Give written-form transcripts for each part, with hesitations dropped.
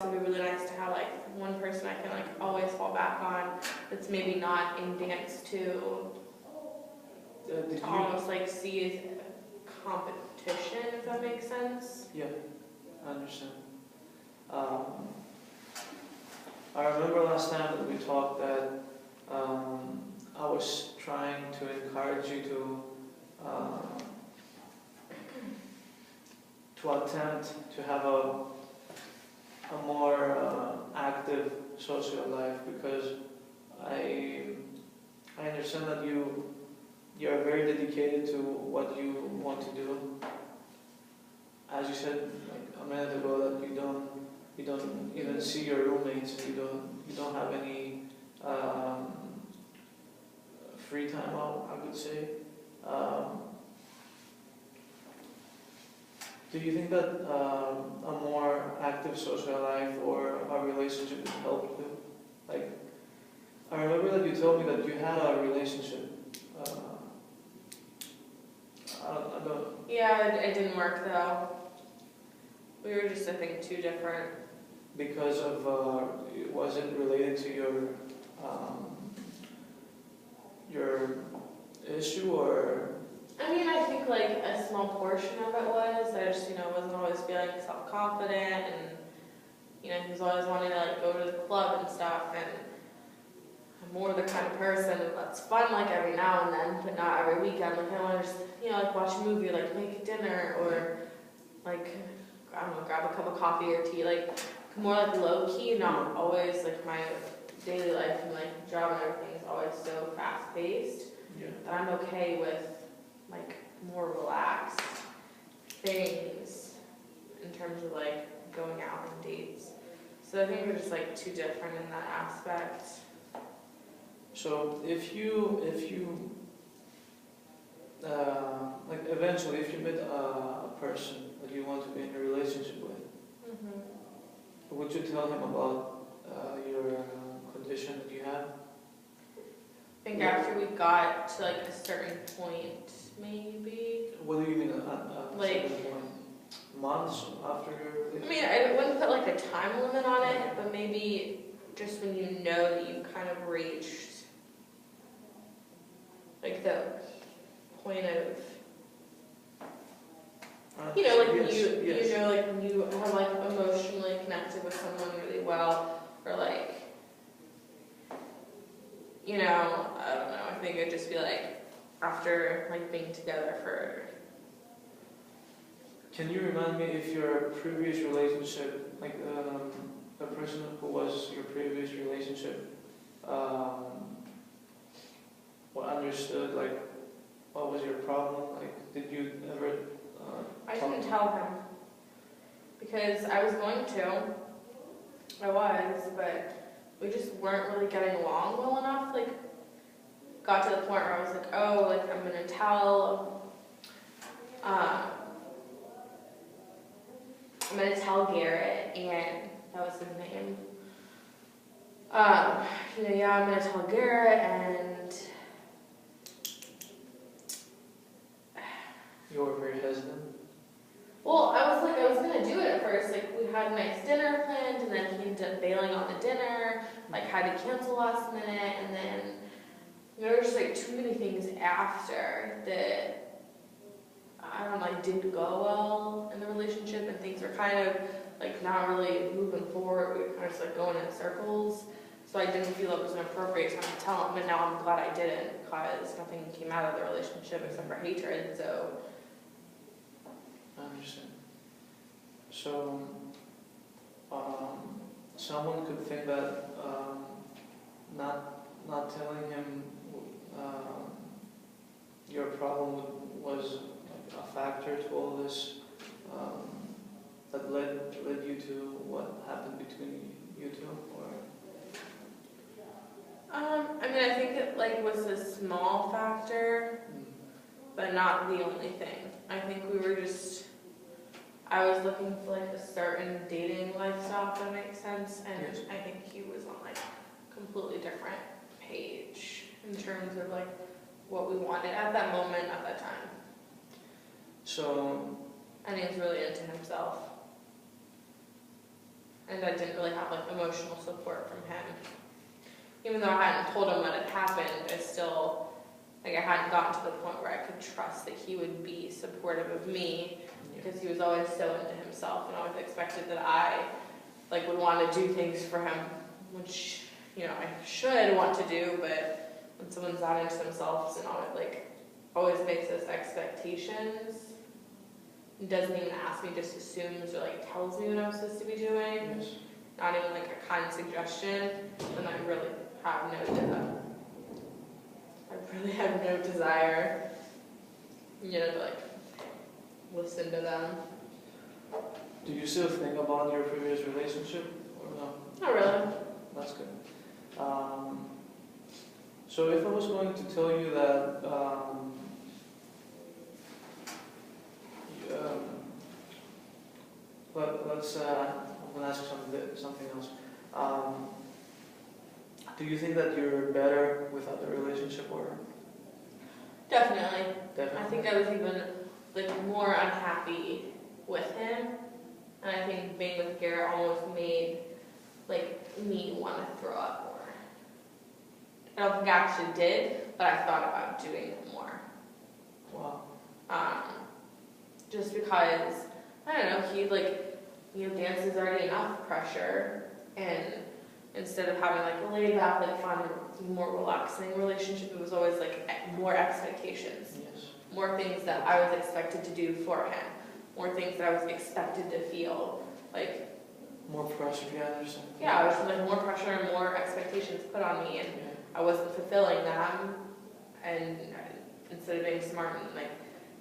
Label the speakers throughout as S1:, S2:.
S1: It would be really nice to have like one person I can like always fall back on that's maybe not in dance to almost like see as competition, if that makes sense.
S2: Yeah, I understand. I remember last time that we talked that I was trying to encourage you to attempt to have a more active social life, because I understand that you're very dedicated to what you want to do. As you said like a minute ago, that you don't even see your roommates, and you don't have any free time out, I would say. Do you think that a more active social life or a relationship would help you? Like, I remember that you told me that you had a relationship. I don't.
S1: Yeah, it didn't work though. We were just, I think, too different.
S2: Because of, was it related to your issue, or?
S1: I mean, I think like a small portion of it was, I just, wasn't always feeling self-confident, and, he was always wanting to like go to the club and stuff, and I'm more the kind of person that's fun like every now and then, but not every weekend. Like I want to just, like watch a movie, like make dinner, or like, I don't know, grab a cup of coffee or tea, like more like low-key, not always like my daily life and like job and everything is always so fast-paced.
S2: Yeah.
S1: That I'm okay with like more relaxed things in terms of like going out on dates. So I think we're just like too different in that aspect.
S2: So if you like eventually, if you met a person that you want to be in a relationship with, would you tell him about your condition that you have?
S1: I think after we got to like a certain point, maybe.
S2: What do you mean
S1: Like,
S2: certain point? Months after your relationship?
S1: I mean, I wouldn't put like a time limit on it, but maybe just when you know that you kind of reached like the point of, like
S2: yes,
S1: when
S2: yes.
S1: like when you have like emotionally connected with someone really well, or like, I don't know, I think it'd just be like after like being together for.
S2: Can you remind me if your previous relationship, like the person who was your previous relationship, understood like what was your problem? Like, did you ever?
S1: I didn't tell him because I was going to. But we just weren't really getting along well enough. Like, got to the point where I was like, oh, like I'm gonna tell. I'm gonna tell Garrett, and that was his name. I'm gonna tell Garrett, and
S2: You were very hesitant.
S1: well, I was gonna do it at first. Like, we had a nice dinner planned, and then he ended up bailing on the dinner. Like, had to cancel last minute, and then there were just like too many things after that. I don't know, like didn't go well in the relationship, and things were kind of like not really moving forward. We were kind of just like going in circles. So I didn't feel it was an appropriate time to tell him, and now I'm glad I didn't, because nothing came out of the relationship except for hatred. So
S2: I understand. So, someone could think that not telling him your problem was a factor to all this that led you to what happened between you two, or?
S1: I mean, I think it like was a small factor, but not the only thing. I think I was looking for like a certain dating lifestyle, if that makes sense, and
S2: Yes.
S1: I think he was on like a completely different page in terms of like what we wanted at that moment, at that time.
S2: So,
S1: And he was really into himself. and I didn't really have like emotional support from him. Even though I hadn't told him what had happened, I still, like, I hadn't gotten to the point where I could trust that he would be supportive of me, because he was always so into himself and always expected that I, like, would want to do things for him, which, you know, I should want to do, but when someone's that into themselves and always makes those expectations, doesn't even ask me, just assumes or like tells me what I'm supposed to be doing,
S2: Yes.
S1: not even like a kind suggestion, then I really have no desire, you know, to like listen to them.
S2: Do you still think about your previous relationship or no?
S1: Not really.
S2: That's good. So if I was going to tell you that I'm going to ask something else. Do you think that you're better without the relationship or?
S1: Definitely.
S2: Definitely.
S1: I think I was even like more unhappy with him, and I think being with Garrett almost made like me want to throw up more. I don't think I actually did, but I thought about doing it more.
S2: Wow.
S1: Just because, I don't know, he like, you know, dance is already enough pressure, and instead of having like a laid back, like fun, more relaxing relationship, it was always like more expectations.
S2: Yes.
S1: More things that I was expected to do for him. More things that I was expected to feel. Like,
S2: more pressure, yeah, I understand.
S1: yeah, it was like more pressure and more expectations put on me, and I wasn't fulfilling them. And instead of being smart and like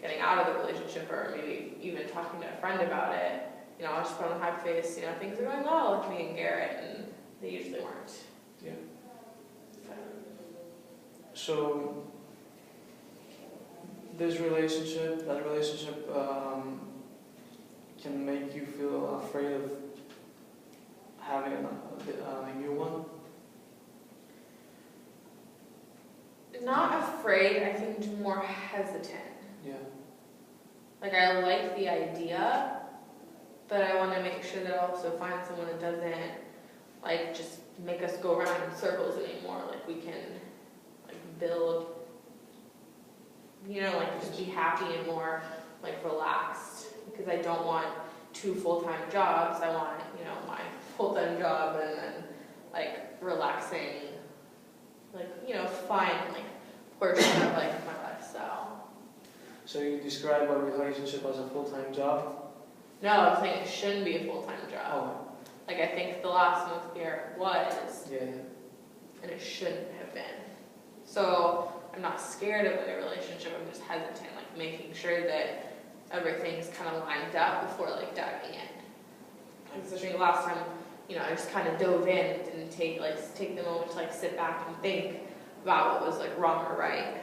S1: getting out of the relationship, or maybe even talking to a friend about it, you know, I was just put on a high face, you know, things are going well with me and Garrett, and they usually weren't.
S2: Yeah. So this relationship, that relationship, can make you feel afraid of having a new one?
S1: Not afraid, I think more hesitant.
S2: Yeah.
S1: Like, I like the idea, but I want to make sure that I also find someone that doesn't, like, just make us go around in circles anymore. Like, we can, like, build, you know, like, just be happy and more, like, relaxed. Because I don't want 2 full-time jobs. I want, you know, my full-time job and then, like, relaxing, like, you know, fun, like, portion of, like, my lifestyle.
S2: So you describe a relationship as a full-time job?
S1: No, I'm saying it shouldn't be a full-time job.
S2: Oh.
S1: Like, I think the last one with Garrett was,
S2: Yeah.
S1: and it shouldn't have been. So I'm not scared of a relationship, I'm just hesitant, like making sure that everything's kind of lined up before like diving in. Because I think last time, you know, I just kind of dove in and didn't take the moment to like sit back and think about what was like wrong or right.